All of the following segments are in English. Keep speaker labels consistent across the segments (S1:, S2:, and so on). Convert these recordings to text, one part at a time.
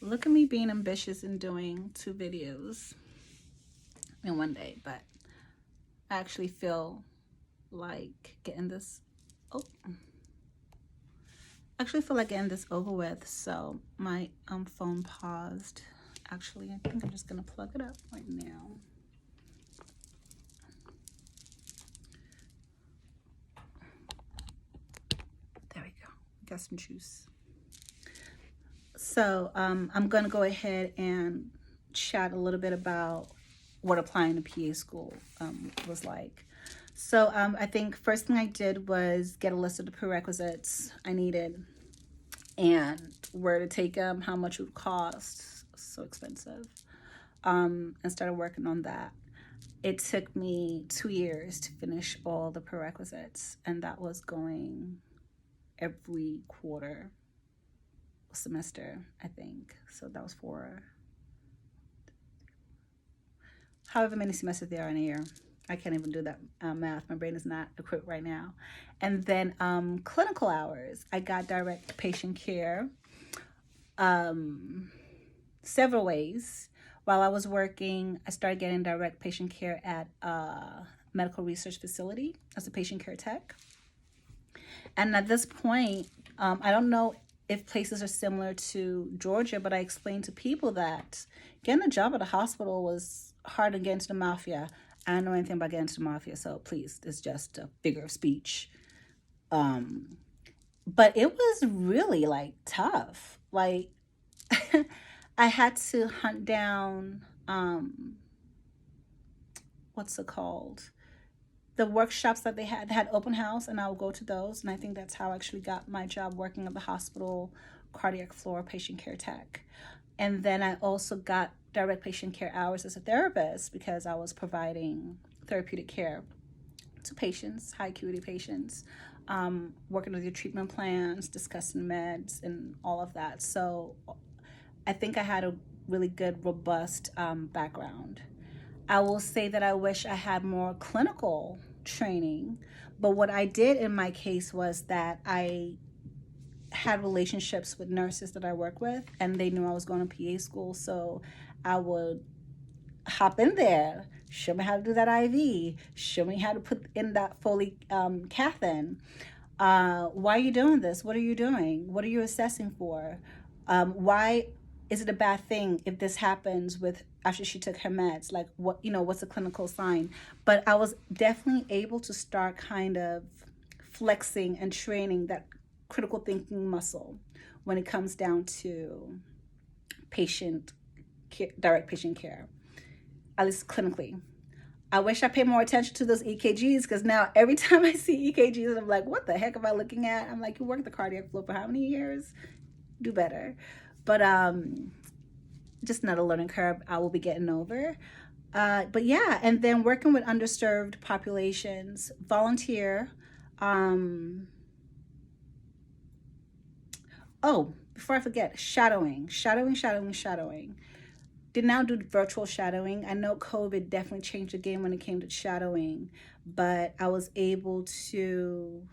S1: Look at me being ambitious and doing 2 videos in one day, but I actually feel like getting this. Oh, actually feel like getting this over with. So my phone paused. Actually, I think I'm just gonna plug it up right now. There we go. Got some juice. So I'm gonna go ahead and chat a little bit about what applying to PA school was like. So I think first thing I did was get a list of the prerequisites I needed and where to take them, how much it would cost. So expensive. And started working on that. It took me 2 years to finish all the prerequisites, and that was going every quarter semester, I think. So that was for however many semesters there are in a year. I can't even do that math. My brain is not equipped right now. And then clinical hours. I got direct patient care several ways. While I was working, I started getting direct patient care at a medical research facility as a patient care tech. And at this point, I don't know if places are similar to Georgia, but I explained to people that getting a job at a hospital was hard to get into the mafia. I don't know anything about getting into the mafia, so please, it's just a figure of speech. But it was really like tough. Like I had to hunt down what's it called? The workshops that they had open house, and I would go to those. And I think that's how I actually got my job working at the hospital, cardiac floor patient care tech. And then I also got direct patient care hours as a therapist because I was providing therapeutic care to patients, high acuity patients, working with your treatment plans, discussing meds, and all of that. So I think I had a really good, robust background. I will say that I wish I had more clinical training, but what I did in my case was that I had relationships with nurses that I work with, and they knew I was going to PA school, so I would hop in there, show me how to do that IV, show me how to put in that Foley cath in. Why are you doing this? What are you doing? What are you assessing for? Why is it a bad thing if this happens with after she took her meds? Like what's a clinical sign? But I was definitely able to start kind of flexing and training that critical thinking muscle when it comes down to patient care, direct patient care, at least clinically. I wish I paid more attention to those EKGs because now every time I see EKGs, I'm like, what the heck am I looking at? I'm like, you worked the cardiac floor for how many years? Do better. But just not a learning curve I will be getting over. But yeah, and then working with underserved populations, volunteer. Oh, before I forget, shadowing. Did now do virtual shadowing. I know COVID definitely changed the game when it came to shadowing, but I was able to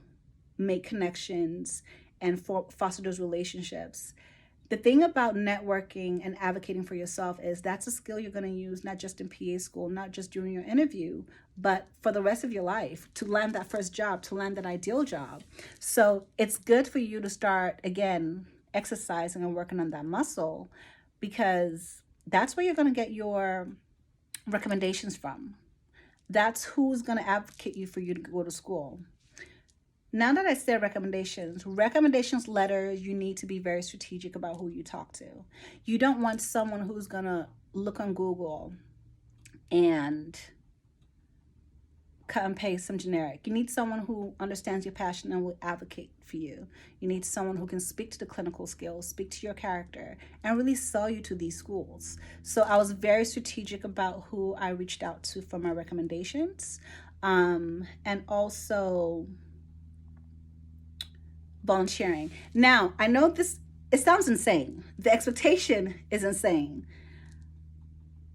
S1: make connections and foster those relationships. The thing about networking and advocating for yourself is that's a skill you're going to use not just in PA school, not just during your interview, but for the rest of your life to land that first job, to land that ideal job. So it's good for you to start, again, exercising and working on that muscle because that's where you're going to get your recommendations from. That's who's going to advocate you for you to go to school. Now that I said recommendations letters, you need to be very strategic about who you talk to. You don't want someone who's going to look on Google and cut and paste some generic. You need someone who understands your passion and will advocate for you. You need someone who can speak to the clinical skills, speak to your character, and really sell you to these schools. So I was very strategic about who I reached out to for my recommendations. And also volunteering. Now, I know it sounds insane. The expectation is insane.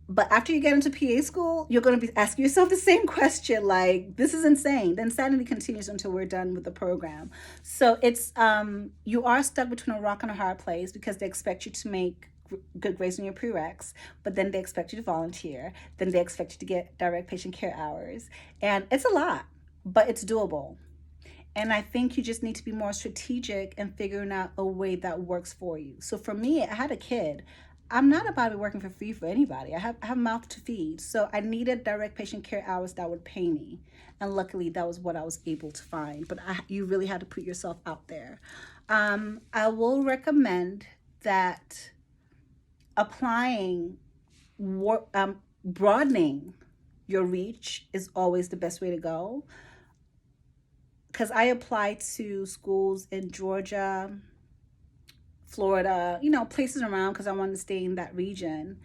S1: But after you get into PA school, you're going to be asking yourself the same question, like, this is insane. The insanity continues until we're done with the program. So it's, you are stuck between a rock and a hard place because they expect you to make good grades on your prereqs, but then they expect you to volunteer. Then they expect you to get direct patient care hours. And it's a lot, but it's doable. And I think you just need to be more strategic and figuring out a way that works for you. So for me, I had a kid. I'm not about to be working for free for anybody. I have a mouth to feed. So I needed direct patient care hours that would pay me. And luckily, that was what I was able to find. But you really had to put yourself out there. I will recommend that applying, broadening your reach is always the best way to go. Because I applied to schools in Georgia, Florida, places around because I wanted to stay in that region.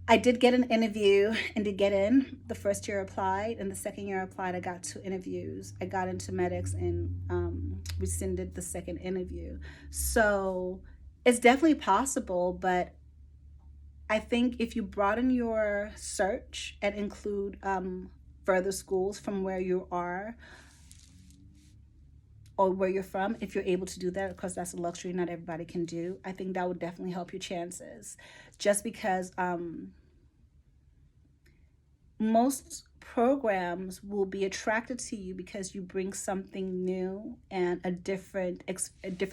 S1: I did get an interview and did get in. The first year I applied, and the second year I applied, I got 2 interviews. I got into medics and rescinded the second interview. So it's definitely possible, but I think if you broaden your search and include further schools from where you are or where you're from, if you're able to do that, because that's a luxury not everybody can do, I think that would definitely help your chances. Just because most programs will be attracted to you because you bring something new and a different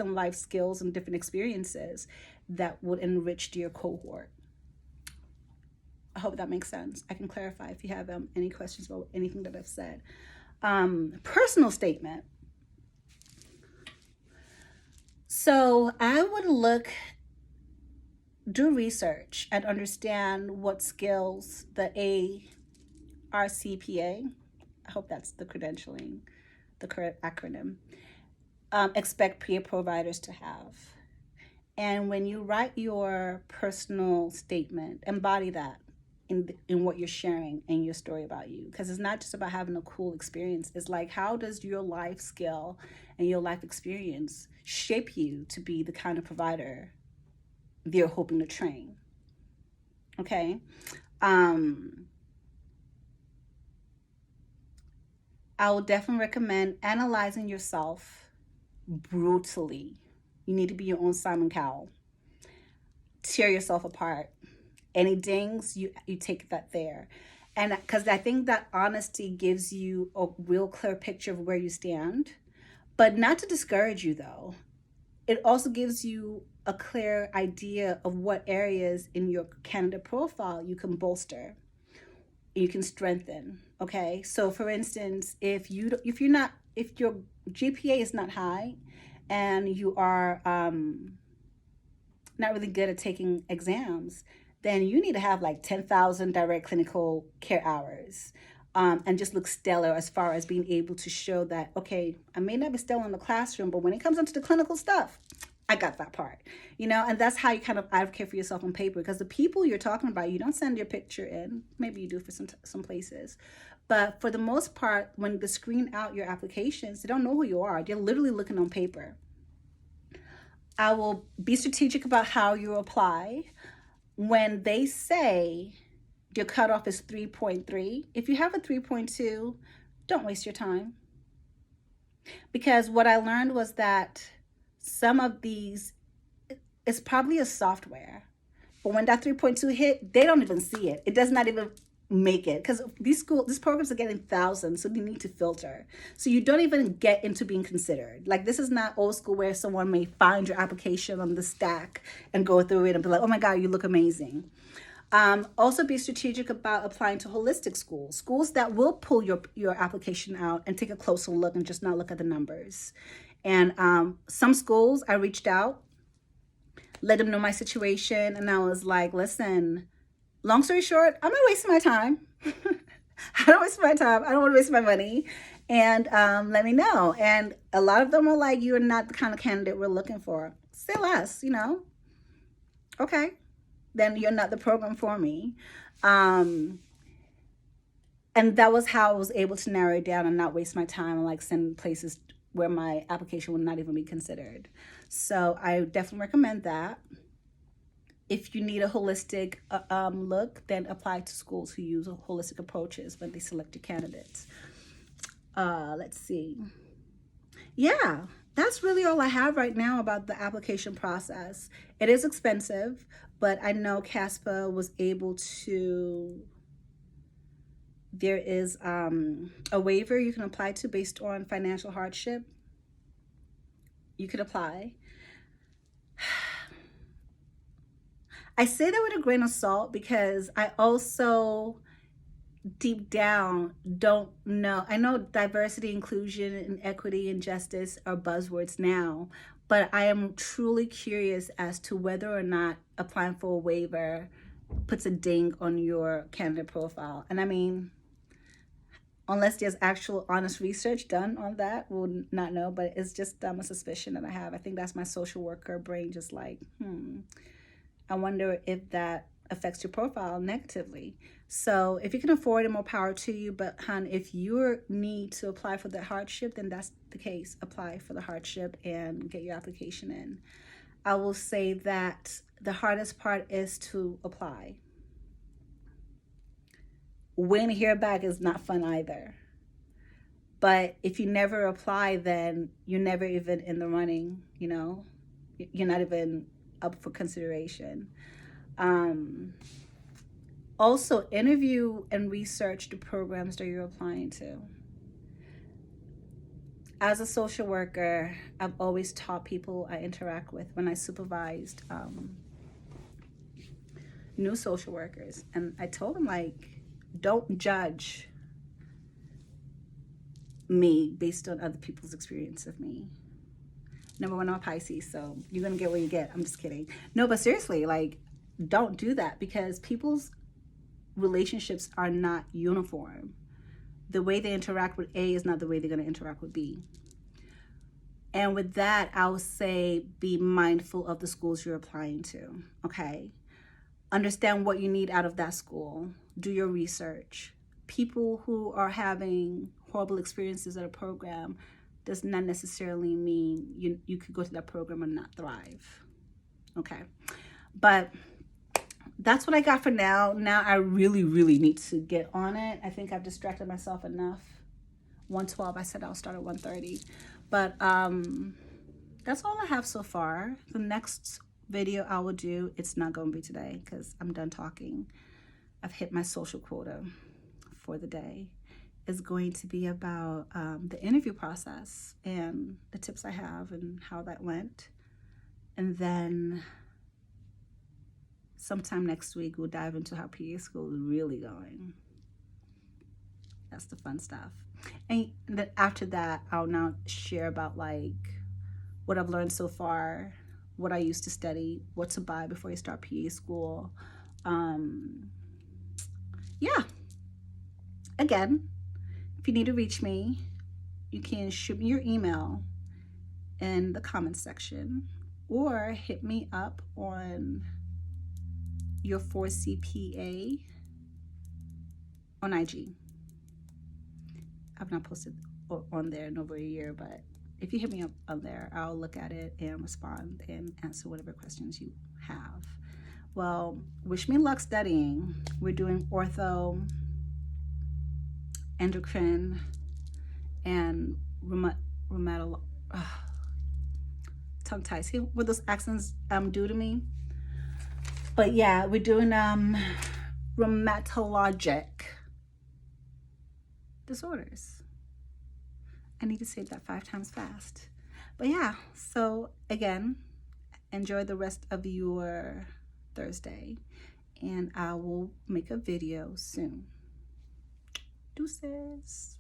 S1: life skills and different experiences that would enrich your cohort. I hope that makes sense. I can clarify if you have any questions about anything that I've said. Personal statement. So I would do research and understand what skills the ARCPA, I hope that's the credentialing, the correct acronym, expect peer providers to have. And when you write your personal statement, embody that in what you're sharing and your story about you. Because it's not just about having a cool experience. It's like, how does your life skill and your life experience shape you to be the kind of provider they're hoping to train? Okay. I would definitely recommend analyzing yourself brutally. You need to be your own Simon Cowell. Tear yourself apart. Any dings, you take that there. And because I think that honesty gives you a real clear picture of where you stand, but not to discourage you though. It also gives you a clear idea of what areas in your candidate profile you can bolster, you can strengthen. Okay, so for instance, if your GPA is not high and you are not really good at taking exams, then you need to have like 10,000 direct clinical care hours and just look stellar as far as being able to show that, okay, I may not be stellar in the classroom, but when it comes into the clinical stuff, I got that part, and that's how you kind of advocate for yourself on paper, because the people you're talking about, you don't send your picture in. Maybe you do for some places, but for the most part, when they screen out your applications, they don't know who you are. They're literally looking on paper. I will be strategic about how you apply. When they say your cutoff is 3.3, if you have a 3.2, don't waste your time. Because what I learned was that some of these, it's probably a software. But when that 3.2 hit, they don't even see it. It does not even make it, because these programs are getting thousands, so they need to filter. So you don't even get into being considered. Like, this is not old school where someone may find your application on the stack and go through it and be like, oh my God, you look amazing. Also be strategic about applying to holistic schools that will pull your application out and take a closer look and just not look at the numbers. And some schools, I reached out, let them know my situation, and I was like, listen, long story short, I'm not wasting my time. I don't waste my time. I don't want to waste my money. And let me know. And a lot of them are like, you're not the kind of candidate we're looking for. Say less, Okay. Then you're not the program for me. And that was how I was able to narrow it down and not waste my time and like send places where my application would not even be considered. So I definitely recommend that. If you need a holistic look, then apply to schools who use holistic approaches when they select your candidates. Let's see. Yeah, that's really all I have right now about the application process. It is expensive, but I know CASPA was able to, there is a waiver you can apply to based on financial hardship. You could apply. I say that with a grain of salt because I also deep down don't know. I know diversity, inclusion, and equity and justice are buzzwords now, but I am truly curious as to whether or not applying for a waiver puts a ding on your candidate profile. And I mean, unless there's actual honest research done on that, we'll not know, but it's just a suspicion that I have. I think that's my social worker brain just like, I wonder if that affects your profile negatively. So if you can afford it, more power to you. But hon, if you need to apply for the hardship, then that's the case. Apply for the hardship and get your application in. I will say that the hardest part is to apply. Waiting to hear back is not fun either. But if you never apply, then you're never even in the running, you know? You're not even up for consideration. Also, interview and research the programs that you're applying to. As a social worker, I've always taught people I interact with when I supervised new social workers. And I told them, like, don't judge me based on other people's experience of me. Number one, I'm a Pisces, so you're going to get what you get. I'm just kidding. No, but seriously, like, don't do that because people's relationships are not uniform. The way they interact with A is not the way they're going to interact with B. And with that, I would say be mindful of the schools you're applying to, okay? Understand what you need out of that school. Do your research. People who are having horrible experiences at a program does not necessarily mean you could go to that program and not thrive, okay? But that's what I got for now. Now I really, really need to get on it. I think I've distracted myself enough. 1:12, I said I'll start at 1:30. But that's all I have so far. The next video I will do, it's not going to be today because I'm done talking. I've hit my social quota for the day. Is going to be about the interview process and the tips I have and how that went. And then sometime next week, we'll dive into how PA school is really going. That's the fun stuff. And then after that, I'll now share about like what I've learned so far, what I used to study, what to buy before you start PA school. Yeah. Again, if you need to reach me, you can shoot me your email in the comments section or hit me up on your 4CPA on IG. I've not posted on there in over a year, but if you hit me up on there, I'll look at it and respond and answer whatever questions you have. Well, wish me luck studying. We're doing ortho, endocrine, and rheumatology. Tongue ties. See what those accents do to me? But yeah, we're doing rheumatologic disorders. I need to say that 5 times fast. But yeah, so again, enjoy the rest of your Thursday, and I will make a video soon. Deuces.